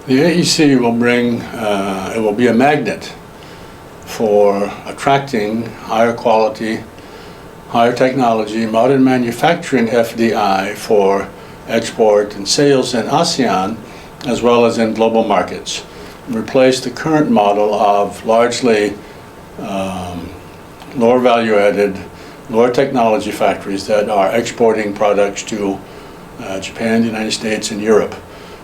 The AEC will it will be a magnet for attracting higher quality, higher technology, modern manufacturing FDI for export and sales in ASEAN as well as in global markets. Replace the current model of largely lower value added, lower technology factories that are exporting products to Japan, the United States, and Europe.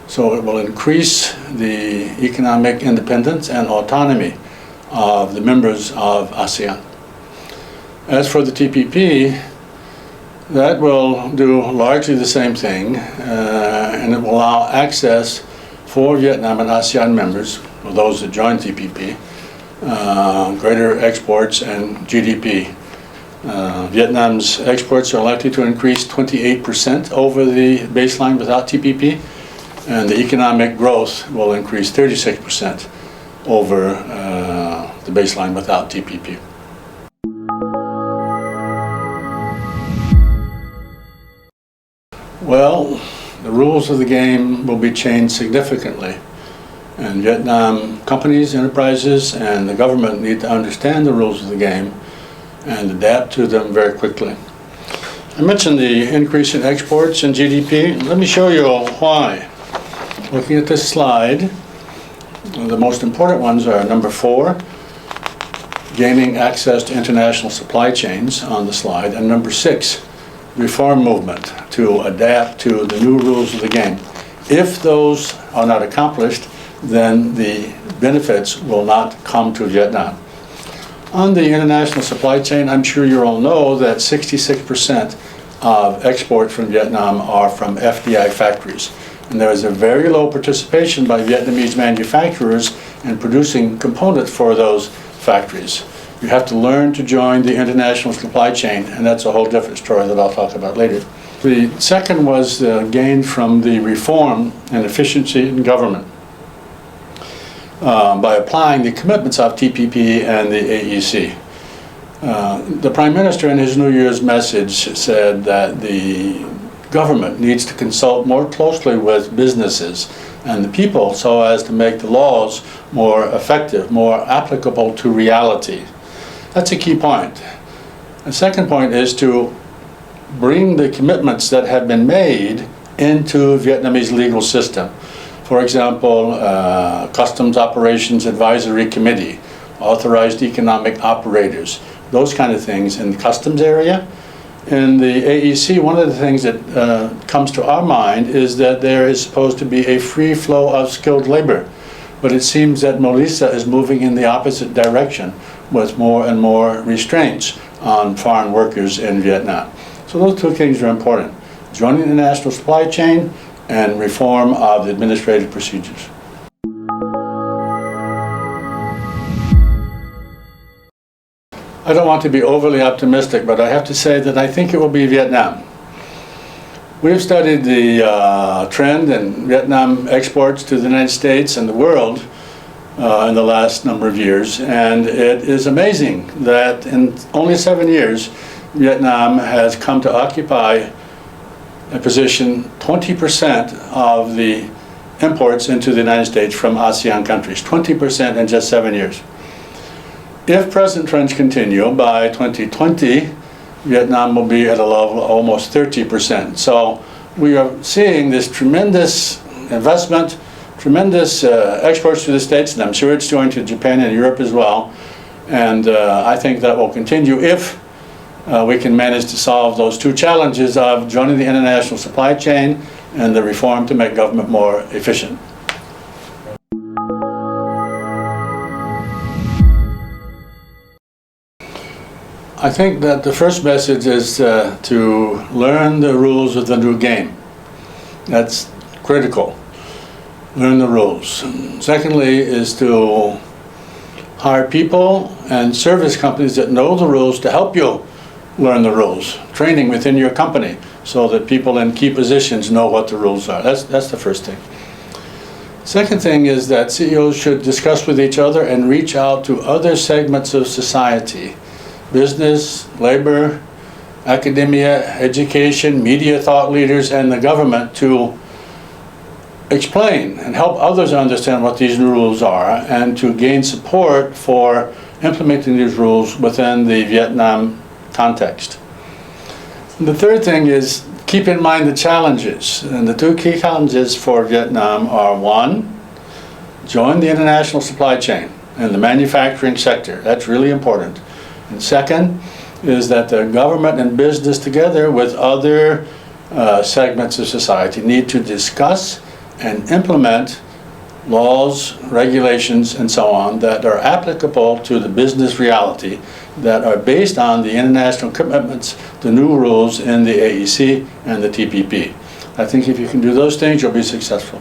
So it will increase the economic independence and autonomy of the members of ASEAN. As for the TPP, that will do largely the same thing, and it will allow access for Vietnam and ASEAN members, or those that join TPP, greater exports and GDP. Vietnam's exports are likely to increase 28% over the baseline without TPP, and the economic growth will increase 36% over the baseline without TPP. Well, the rules of the game will be changed significantly, and Vietnam companies, enterprises, and the government need to understand the rules of the game and adapt to them very quickly. I mentioned the increase in exports and GDP. Let me show you why. Looking at this slide, the most important ones are number 4, gaining access to international supply chains on the slide, and number 6, reform movement to adapt to the new rules of the game. If those are not accomplished, then the benefits will not come to Vietnam. On the international supply chain, I'm sure you all know that 66% of exports from Vietnam are from FDI factories. And there is a very low participation by Vietnamese manufacturers in producing components for those factories. You have to learn to join the international supply chain, and that's a whole different story that I'll talk about later. The second was the gain from the reform and efficiency in government by applying the commitments of TPP and the AEC. The Prime Minister in his New Year's message said that the government needs to consult more closely with businesses and the people so as to make the laws more effective, more applicable to reality. That's a key point. The second point is to bring the commitments that have been made into Vietnamese legal system. For example, Customs Operations Advisory Committee, authorized economic operators, those kind of things in the customs area. In the AEC, one of the things that comes to our mind is that there is supposed to be a free flow of skilled labor. But it seems that Melissa is moving in the opposite direction with more and more restraints on foreign workers in Vietnam. So those two things are important: joining the national supply chain and reform of the administrative procedures. I don't want to be overly optimistic, but I have to say that I think it will be Vietnam. We've studied the trend in Vietnam exports to the United States and the world in the last number of years, and it is amazing that in only 7 years, Vietnam has come to occupy a position 20% of the imports into the United States from ASEAN countries, 20% in just 7 years. If present trends continue, by 2020, Vietnam will be at a level of almost 30%. So we are seeing this tremendous investment, tremendous exports to the States, and I'm sure it's going to Japan and Europe as well. And I think that will continue if we can manage to solve those two challenges of joining the international supply chain and the reform to make government more efficient. I think that the first message is to learn the rules of the new game. That's critical. Learn the rules. Secondly is to hire people and service companies that know the rules to help you learn the rules. Training within your company so that people in key positions know what the rules are. That's the first thing. Second thing is that CEOs should discuss with each other and reach out to other segments of society. Business, labor, academia, education, media thought leaders, and the government to explain and help others understand what these new rules are, and to gain support for implementing these rules within the Vietnam context. And the third thing is keep in mind the challenges. And the two key challenges for Vietnam are: one, join the international supply chain in the manufacturing sector. That's really important. And second is that the government and business, together with other segments of society, need to discuss and implement laws, regulations, and so on that are applicable to the business reality, that are based on the international commitments, the new rules in the AEC and the TPP. I think if you can do those things, you'll be successful.